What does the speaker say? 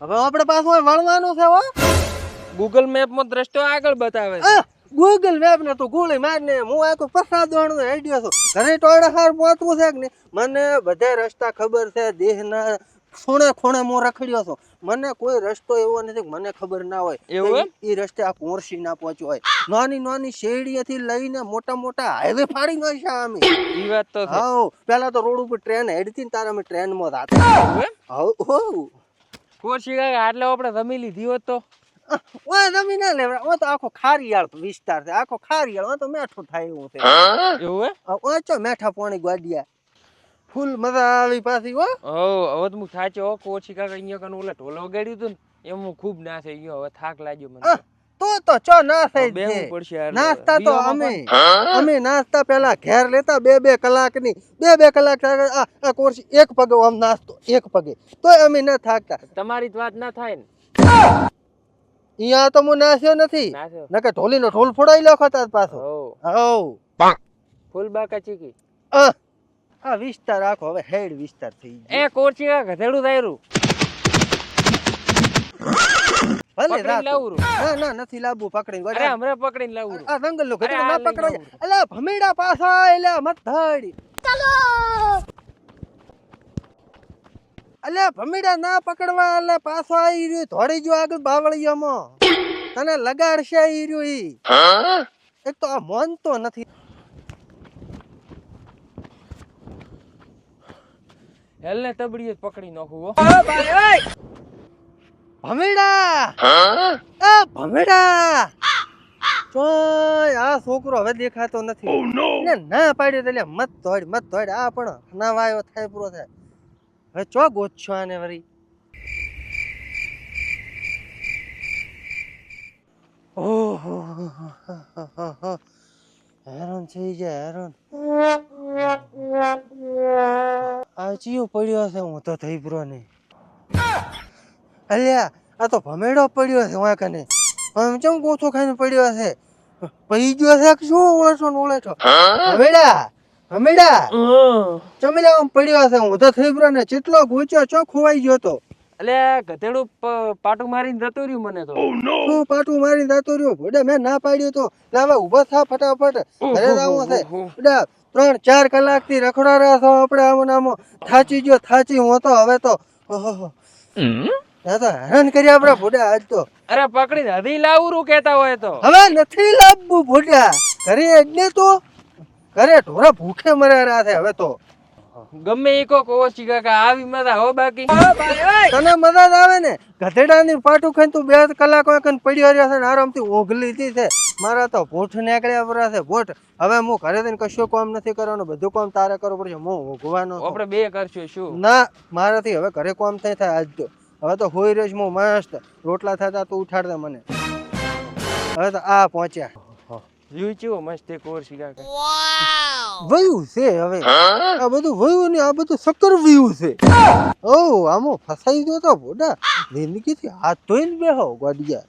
હવે આપણે પાછું વળવાનું છે હો. ગૂગલ મેપ માં રસ્તો આગળ બતાવે છે. ગૂગલ મેપ ને તો ગોળી મારને હું આ કોઈ પ્રસાદવાનો આઈડિયા છું. ઘરે ટોયડા હાર પહોંચવું છે કે નહીં મને બધા રસ્તા ખબર છે. દેહના ખૂણે ખૂણે હું રખડ્યો છું. મને કોઈ રસ્તો એવો નથી કે મને ખબર ના હોય. એવું એ રસ્તે આ કોરસી ના પહોંચ્યો હોય. નાની નાની શેરડીએથી લઈને મોટા મોટા હાઈવે ફાડી નાખ્યા અમે. ઈ વાત તો છે. હા પેલા તો રોડ ઉપર ટ્રેન હેડતી ને તારા અમે ટ્રેનમાં હતા. હા કોશી કાકા આટલે આપણે રમી લીધી હોત તો ઓય જમી ના લેવડા. ઓ તો આખો ખારિયાળ વિસ્તાર છે. આખો ખારિયાળ તો મેઠું થાય એવું છે. એવું હે ઓય ચો મેઠા પાણી ગોડિયા ફૂલ મજા આવી પાછી હો. હવે તો હું સાચો કોશી કાકા અહીંયા કન ઓલા ઢોલ વગાડ્યું હતું ને એમ હું ખૂબ ના થઈ ગયો. હવે થાક લાગ્યો મને. તો ચો ના થઈ બેહવું પડશે યાર. નાસ્તા તો અમે નાસ્તા પેલા ઘેર લેતા 2-2 કલાકની 2-2 કલાક આ કોર્સ એક પગે આમ નાસ્તો એક પગે તોય અમે ન થાકતા. તમારી જ વાત ના થાય ને. અહીંયા તો હું નાસ્યો નથી. નકે ઢોલીનો ઢોલ ફોડાઈ લખો તાર પાછો. હો ફૂલ બાકા ચીકી આ વિસ્તાર આખો હવે હેડ વિસ્તાર થઈ ગયો. એ કોશી કાકા ગધેડું થાયરું ભલે પકડીને લાવું. ના નથી લાવવું પકડીને. અરે હમણાં પકડીને લાવું. આ જંગલ નો ગધેડું અરે ના આ પકડાય. લઈને અલા ભમેડા પાછા એલા મત ધડી. ચાલો અલે ભમેડા ના પકડવા. એટલે પાછો આવી રહ્યો ધોડી જો આગળ બાવળિયામાં તને લગાડશે આવી રહ્યો ઈ. એક તો આ મન તો નથી. હેલને તબડીએ પકડી નાખું હો. ભમેડા એ ભમેડા ચોય આ છોકરો હવે દેખાતો નથી. એને ના પાડ્યો એટલે મત ધોડ આ પણ ના વાયો થાય પૂરો થાય. હવે ચો ગોતશો આને વરી. ઓહો હેરાન થઈ જાય હેરાન. આ ચિયો પડ્યો છે હું તો થઈ પૂરો નહીં. અલ્યા આ તો ભમેડો પડ્યો છે હું કને. આમ ચમ ગોથો ખાઈને પડ્યો છે. પઈ ગયો છે કે શું ઓળેછો ભમેડા ચમેલા આમ પડ્યો છે હું તો થઈ પૂરો ને. ચેટલો ગોચ્યો ચો ખોવાઈ ગયો તો. અલે ગધેડું પાટું મારીને જતું રહ્યું મને તો. શું પાટું મારીને જતો રહ્યો? ભોડા મેં ના પાડ્યું તો લાવા ઊભા થા ફટાફટ. ઘરે જાવું છે. ભોડા 3-4 કલાકથી રખડા રહ્યા છો આપણે. આમ આમ થાચી ગયો થાચી હું તો હવે તો. ઓહો હેરાન કરી આપડે ભોડા આજ તો. અરે પકડીને હજી લાવરું કેતા હોય તો હવે નથી લાવવું ભોડા. ઘરે એટલે તો ઘરે ઢોરા ભૂખે મર્યા રહ્યા છે હવે તો. ગમે ઈ કો કોશી કાકા આવી મજા હો બાકી. તને મજા જ આવે ને. ગધેડાની પાટું ખાઈને તું 2 કલાક પડ્યો રહ્યો છે ને આરામથી ઊંઘ લીધી છે. મારા તો ભૂઠ નીકળ્યા પરા છે ભૂઠ. હવે હું ઘરે જઈને કશું કામ નથી કરવાનું. બધું કામ તારે કરવું પડશે. હું ઊંઘવાનો. આપણે બે કરશું શું? ના મારાથી હવે ઘરે કામ થાય આજ તો. હવે તો હોઈ રહ્યો હું મસ્ત. રોટલા થતા તું ઉઠાડ દે મને. હવે તો આ પહોંચ્યા. વ્યૂ ચેવો મસ્ત કોશી કાકા. વયું છે હવે આ બધું વયું ને આ બધું સક્કર વયું છે. આમો ફસાઈ ગયો તો ભોડા. જિંદગીથી હાથ ધોઈને બેહો ગોડિયા.